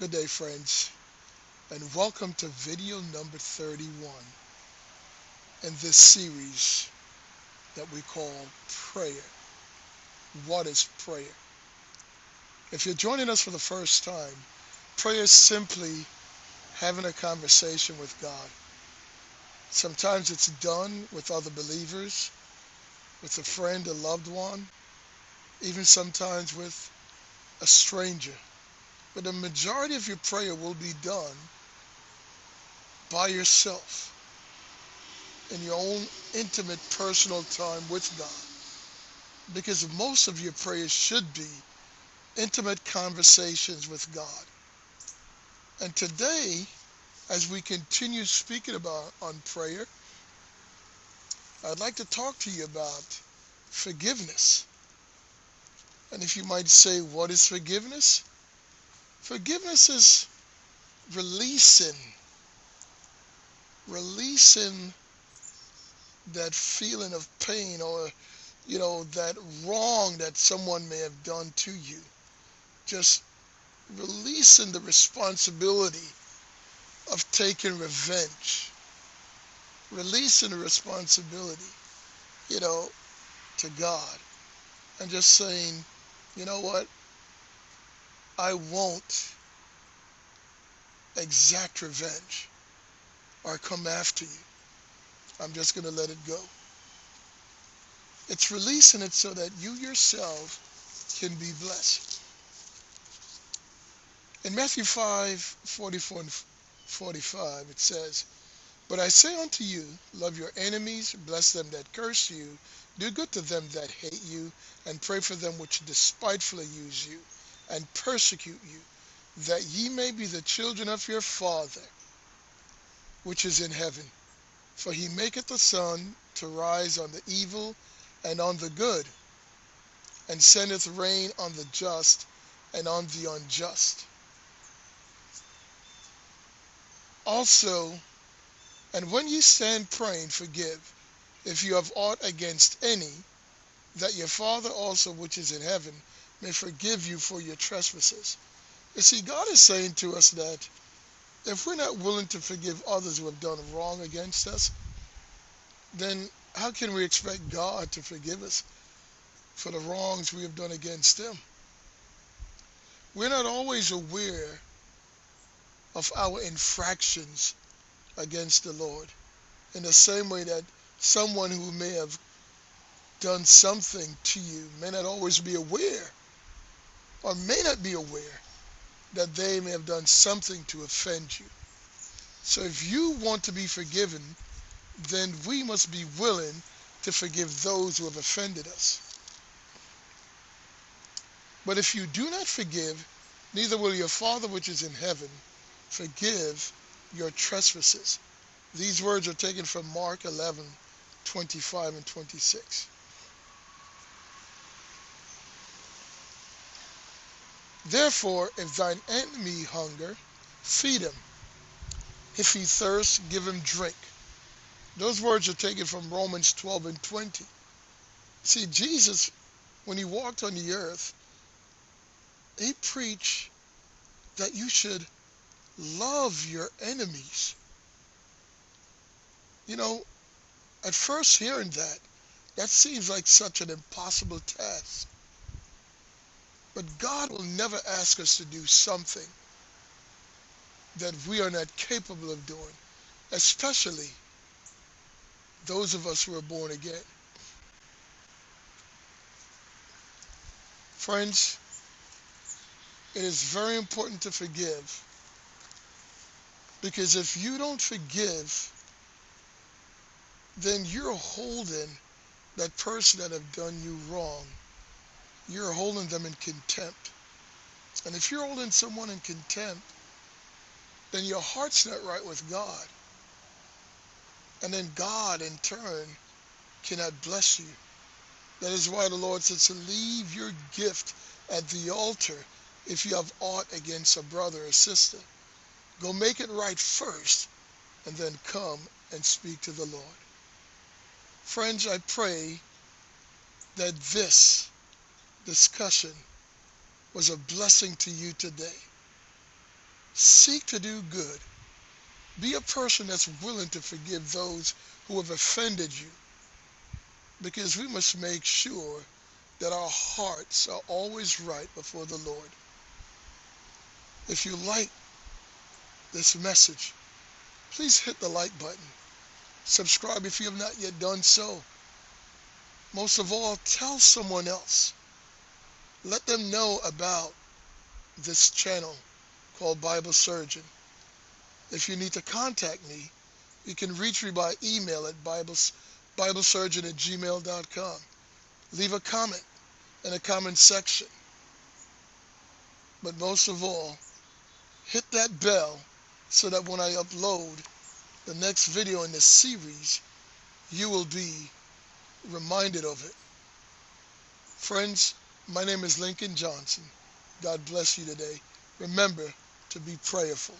Good day, friends, and welcome to video number 31 in this series that we call Prayer. What is prayer? If you're joining us for the first time, prayer is simply having a conversation with God. Sometimes it's done with other believers, with a friend, a loved one, even sometimes with a stranger. But the majority of your prayer will be done by yourself in your own intimate personal time with God. Because most of your prayers should be intimate conversations with God. And today, as we continue speaking about on prayer, I'd like to talk to you about forgiveness. And if you might say, what is forgiveness? Forgiveness is releasing, releasing that feeling of pain or, that wrong that someone may have done to you. Just releasing the responsibility of taking revenge, releasing the responsibility, you know, to God, and just saying, you know what, I won't exact revenge or come after you. I'm just going to let it go. It's releasing it so that you yourself can be blessed. In Matthew 5:44 and 45, it says, "But I say unto you, love your enemies, bless them that curse you, do good to them that hate you, and pray for them which despitefully use you, and persecute you, that ye may be the children of your Father, which is in heaven. For he maketh the sun to rise on the evil and on the good, and sendeth rain on the just and on the unjust. Also, and when ye stand praying, forgive, if you have aught against any, that your Father also which is in heaven may forgive you for your trespasses." You see, God is saying to us that if we're not willing to forgive others who have done wrong against us, then how can we expect God to forgive us for the wrongs we have done against Him? We're not always aware of our infractions against the Lord, in the same way that someone who may have done something to you may not always be aware or may not be aware that they may have done something to offend you. So if you want to be forgiven, then we must be willing to forgive those who have offended us. But if you do not forgive, neither will your Father which is in heaven forgive your trespasses. These words are taken from Mark 11:25 and 26. "Therefore, if thine enemy hunger, feed him. If he thirst, give him drink." Those words are taken from Romans 12 and 20. See, Jesus, when he walked on the earth, he preached that you should love your enemies. You know, at first hearing that, that seems like such an impossible task. But God will never ask us to do something that we are not capable of doing, especially those of us who are born again. Friends, it is very important to forgive, because if you don't forgive, then you're holding that person that have done you wrong. You're holding them in contempt. And if you're holding someone in contempt, then your heart's not right with God. And then God, in turn, cannot bless you. That is why the Lord says to leave your gift at the altar if you have aught against a brother or sister. Go make it right first, and then come and speak to the Lord. Friends, I pray that this discussion was a blessing to you today. Seek to do good. Be a person that's willing to forgive those who have offended you, because we must make sure that our hearts are always right before the Lord. If you like this message, please hit the like button. Subscribe if you have not yet done so. Most of all, tell someone else. Let them know about this channel called Bible Surgeon. If you need to contact me, you can reach me by email at biblesurgeon@gmail.com. Leave a comment in the comment section. But most of all, hit that bell so that when I upload the next video in this series, you will be reminded of it. Friends, my name is Lincoln Johnson. God bless you today. Remember to be prayerful.